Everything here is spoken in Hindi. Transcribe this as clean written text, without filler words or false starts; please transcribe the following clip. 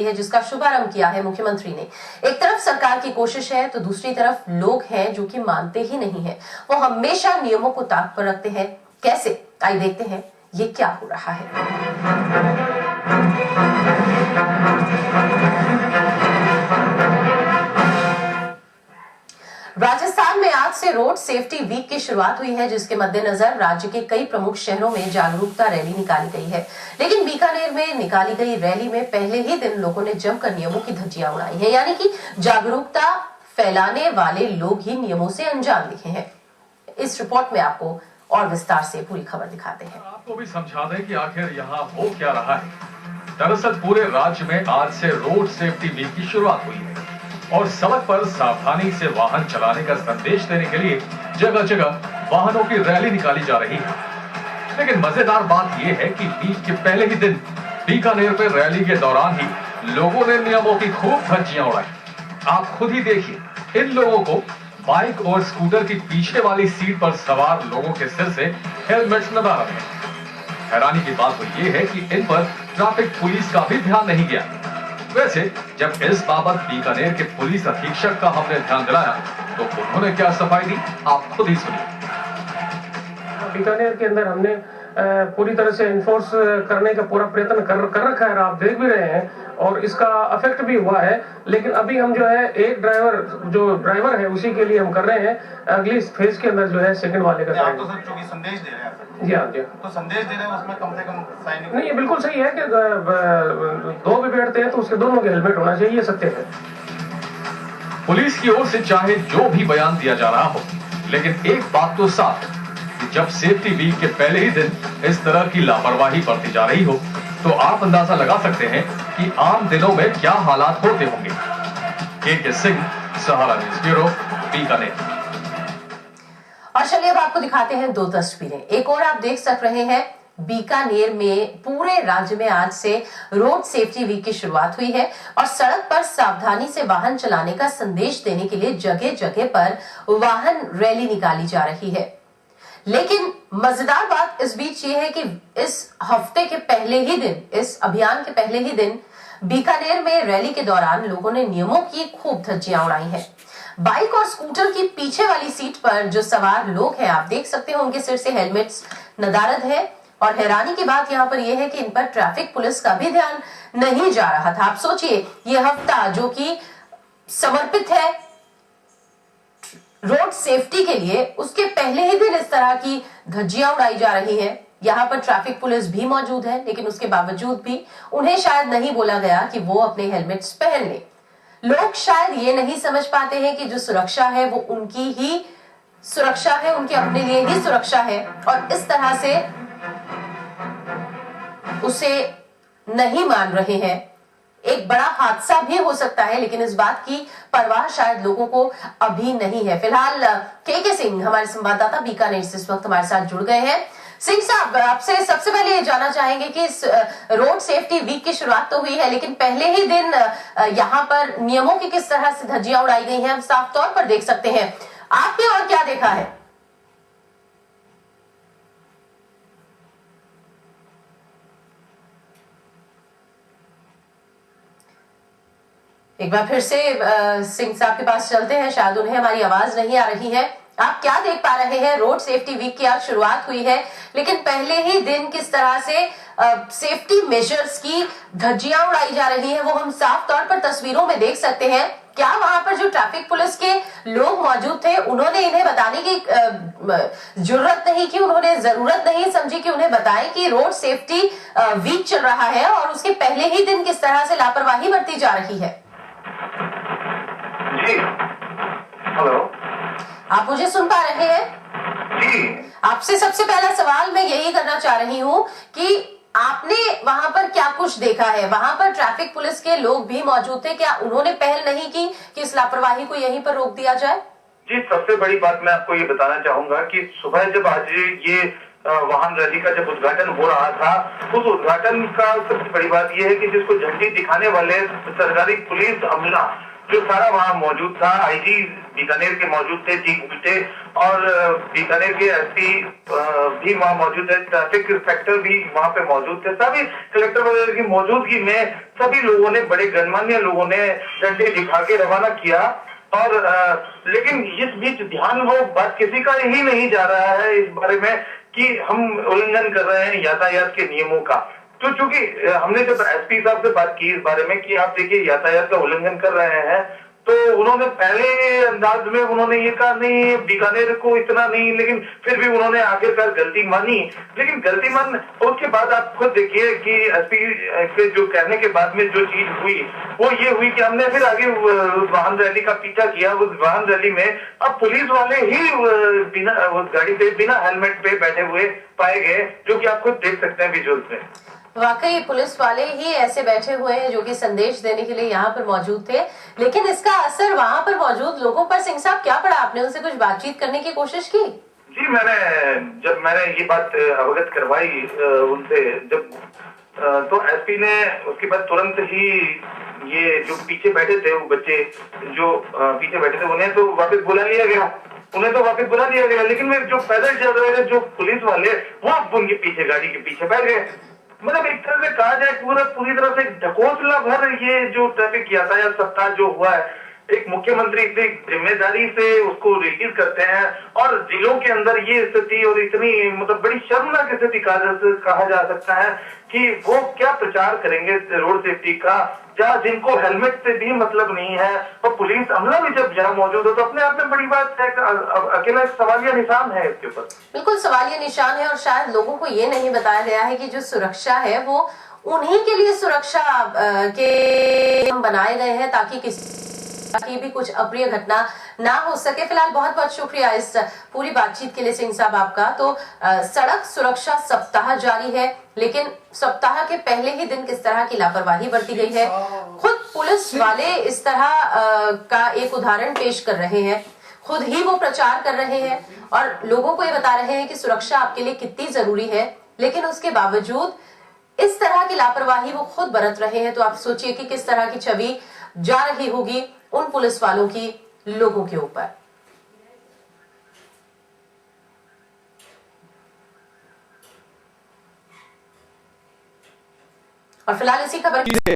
है जिसका शुभारंभ किया है मुख्यमंत्री ने। एक तरफ सरकार की कोशिश है तो दूसरी तरफ लोग हैं जो कि मानते ही नहीं है। वो हमेशा नियमों को ताक पर रखते हैं। कैसे, आइए देखते हैं ये क्या हो रहा है। राजस्थान में आज से रोड सेफ्टी वीक की शुरुआत हुई है, जिसके मद्देनजर राज्य के कई प्रमुख शहरों में जागरूकता रैली निकाली गई है। लेकिन बीकानेर में निकाली गई रैली में पहले ही दिन लोगों ने जमकर नियमों की धज्जियां उड़ाई है, यानी कि जागरूकता फैलाने वाले लोग ही नियमों से अनजान दिखे हैं। इस रिपोर्ट में आपको और विस्तार से पूरी खबर दिखाते हैं। आपको भी समझा दें कि आखिर यहाँ हो क्या रहा है। दरअसल पूरे राज्य में आज से रोड सेफ्टी वीक की शुरुआत हुई है और सड़क पर सावधानी से वाहन चलाने का संदेश देने के लिए जगह जगह वाहनों की रैली निकाली जा रही है। लेकिन मजेदार बात यह है कि वीक के पहले ही दिन बीकानेर में रैली के दौरान ही लोगों ने नियमों की खूब धज्जियां उड़ाई। आप खुद ही देखिए, इन लोगों को बाइक और स्कूटर की पीछे वाली सीट पर सवार लोगों के सिर से हेलमेट्स नजर आ रहे हैं। हैरानी की बात तो ये है कि इन पर ट्रैफिक पुलिस का भी ध्यान नहीं गया। वैसे जब इस बाबत बीकानेर के पुलिस अधीक्षक का हमने ध्यान दिलाया तो उन्होंने क्या सफाई दी, आप खुद ही सुनिए। बीकानेर के अंदर हमने पूरी तरह से इन्फोर्स करने का पूरा प्रयत्न कर रखा है, आप देख भी रहे हैं, और इसका इफेक्ट भी हुआ है। लेकिन अभी हम जो है एक ड्राइवर है उसी के लिए हम कर रहे हैं। अगली फेज के अंदर जो है सेकंड वाले का आप तो सर चूंकि संदेश दे रहे हैं। जी हाँ जी, तो संदेश दे रहे हैं उसमें कम से कम साइन नहीं, ये बिल्कुल सही है कि दो भी बैठते हैं तो उसके दोनों के हेलमेट होना चाहिए, ये सत्य है। पुलिस की ओर से चाहे जो भी बयान दिया जा रहा हो, लेकिन एक बात तो साफ, जब सेफ्टी वीक के पहले ही दिन इस तरह की लापरवाही बरती जा रही हो तो आप अंदाजा लगा सकते हैं कि आम दिनों में क्या हालात होते होंगे। के सिंह, सहारा न्यूज ब्यूरो, बीकानेर। और चलिए अब आपको दिखाते हैं दो तस्वीरें। एक और आप देख सक रहे हैं, बीकानेर में पूरे राज्य में आज से रोड सेफ्टी वीक की शुरुआत हुई है और सड़क पर सावधानी से वाहन चलाने का संदेश देने के लिए जगह जगह पर वाहन रैली निकाली जा रही है। लेकिन मजेदार बात इस बीच ये है कि इस हफ्ते के पहले ही दिन, इस अभियान के पहले ही दिन बीकानेर में रैली के दौरान लोगों ने नियमों की खूब धज्जियां उड़ाई हैं। बाइक और स्कूटर की पीछे वाली सीट पर जो सवार लोग हैं, आप देख सकते हो, उनके सिर से हेलमेट्स नदारद है। और हैरानी की बात यहाँ पर यह है कि इन पर ट्रैफिक पुलिस का भी ध्यान नहीं जा रहा था। आप सोचिए, ये हफ्ता जो कि समर्पित है रोड सेफ्टी के लिए, उसके पहले ही दिन इस तरह की धज्जियां उड़ाई जा रही है। यहाँ पर ट्रैफिक पुलिस भी मौजूद है, लेकिन उसके बावजूद भी उन्हें शायद नहीं बोला गया कि वो अपने हेलमेट्स पहन लें। लोग शायद ये नहीं समझ पाते हैं कि जो सुरक्षा है वो उनकी ही सुरक्षा है, उनके अपने लिए ही सुरक्षा है, और इस तरह से उसे नहीं मान रहे हैं। एक बड़ा हादसा भी हो सकता है, लेकिन इस बात की परवाह शायद लोगों को अभी नहीं है। फिलहाल के सिंह, हमारे संवाददाता बीकानेर से इस वक्त हमारे साथ जुड़ गए हैं। सिंह साहब, आपसे सबसे पहले ये जानना चाहेंगे कि इस रोड सेफ्टी वीक की शुरुआत तो हुई है, लेकिन पहले ही दिन यहाँ पर नियमों की किस तरह से धज्जियां उड़ाई गई हैं, हम साफ तौर पर देख सकते हैं। आपने और क्या देखा है? एक बार फिर से सिंह साहब के पास चलते हैं, शायद उन्हें हमारी आवाज नहीं आ रही है। आप क्या देख पा रहे हैं? रोड सेफ्टी वीक की आज शुरुआत हुई है, लेकिन पहले ही दिन किस तरह से सेफ्टी मेजर्स की धज्जियां उड़ाई जा रही हैं, वो हम साफ तौर पर तस्वीरों में देख सकते हैं। क्या वहां पर जो ट्रैफिक पुलिस के लोग मौजूद थे, उन्होंने इन्हें बताने की जरूरत नहीं की, उन्होंने जरूरत नहीं समझी कि उन्हें बताएं कि रोड सेफ्टी वीक चल रहा है, और उसके पहले ही दिन किस तरह से लापरवाही बरती जा रही है? जी, हेलो, आप मुझे सुन पा रहे हैं? जी, आपसे सबसे पहला सवाल मैं यही करना चाह रही हूँ कि आपने वहां पर क्या कुछ देखा है? वहां पर ट्रैफिक पुलिस के लोग भी मौजूद थे, क्या उन्होंने पहल नहीं की कि इस लापरवाही को यहीं पर रोक दिया जाए? जी, सबसे बड़ी बात मैं आपको ये बताना चाहूंगा कि सुबह जब आज ये वाहन रैली का जब उद्घाटन हो रहा था, उस उद्घाटन का सबसे बड़ी बात यह है कि जिसको झंडी दिखाने वाले सरकारी पुलिस अमला जो सारा वहाँ मौजूद था, आईजी बीकानेर के मौजूद थे, ठीक उल्टे, और बीकानेर के एसपी भी वहाँ मौजूद है, ट्रैफिक इंस्पेक्टर भी वहाँ पे मौजूद थे, सभी कलेक्टर वगैरह की मौजूदगी में सभी लोगों ने, बड़े गणमान्य लोगों ने झंडे दिखा के रवाना किया। और लेकिन इस बीच ध्यान वो बात किसी का ही नहीं जा रहा है इस बारे में कि हम उल्लंघन कर रहे हैं यातायात के नियमों का। तो चूंकि हमने जब एसपी साहब से बात की इस बारे में कि आप देखिए यातायात का उल्लंघन कर रहे हैं, तो उन्होंने पहले अंदाज में उन्होंने ये कहा नहीं बीकानेर को इतना नहीं, लेकिन फिर भी उन्होंने आखिरकार गलती मानी। लेकिन गलती मान उसके बाद आप खुद देखिए कि एसपी के जो कहने के बाद में जो चीज हुई वो ये हुई कि हमने फिर आगे वाहन रैली का पीछा किया। उस वाहन रैली में अब पुलिस वाले ही बिना उस गाड़ी पे बिना हेलमेट पे बैठे हुए पाए गए, जो कि आप खुद देख सकते हैं विजुअल्स में। वाकई पुलिस वाले ही ऐसे बैठे हुए हैं जो कि संदेश देने के लिए यहाँ पर मौजूद थे, लेकिन इसका असर वहाँ पर मौजूद लोगों पर सिंह साहब क्या पड़ा? आपने उनसे कुछ बातचीत करने की कोशिश की? जी, जब मैंने ये बात अवगत करवाई उनसे, जब तो एसपी ने उसके बाद तुरंत ही ये जो पीछे बैठे थे वो बच्चे जो पीछे बैठे थे उन्हें तो वापस बुला लिया गया, लेकिन वे जो पैदल चल रहे थे जो पुलिस वाले वो उनके पीछे गाड़ी के पीछे बैठ गए। मतलब एक तरह से कहा जाए पूरी तरह से ढकोसला भर ये जो ट्रैफिक यातायात सप्ताह जो हुआ है, एक मुख्यमंत्री इतनी जिम्मेदारी से उसको रिलीज करते हैं और जिलों के अंदर ये स्थिति और इतनी मतलब बड़ी शर्मनाक स्थिति कहा जा सकता है कि वो क्या प्रचार करेंगे रोड सेफ्टी का, जहाँ जिनको हेलमेट से भी मतलब नहीं है और पुलिस अमला भी जब जहाँ मौजूद हो तो अपने आप में बड़ी बात है। अकेला सवालिया निशान है इसके ऊपर, बिल्कुल सवालिया निशान है। और शायद लोगों को ये नहीं बताया गया है कि जो सुरक्षा है वो उन्हीं के लिए सुरक्षा के बनाए गए हैं ताकि ताकि भी कुछ अप्रिय घटना ना हो सके। फिलहाल बहुत बहुत शुक्रिया इस पूरी बातचीत के लिए सिंह साहब आपका। तो सड़क सुरक्षा सप्ताह जारी है, लेकिन सप्ताह के पहले ही दिन किस तरह की लापरवाही बरती गई है, खुद पुलिस वाले इस तरह का एक उदाहरण पेश कर रहे हैं, खुद ही वो प्रचार कर रहे हैं और लोगों को ये बता रहे हैं कि सुरक्षा आपके लिए कितनी जरूरी है, लेकिन उसके बावजूद इस तरह की लापरवाही वो खुद बरत रहे हैं। तो आप सोचिए कि किस तरह की छवि जा रही होगी उन पुलिस वालों की लोगों के ऊपर। और फिलहाल इसी खबर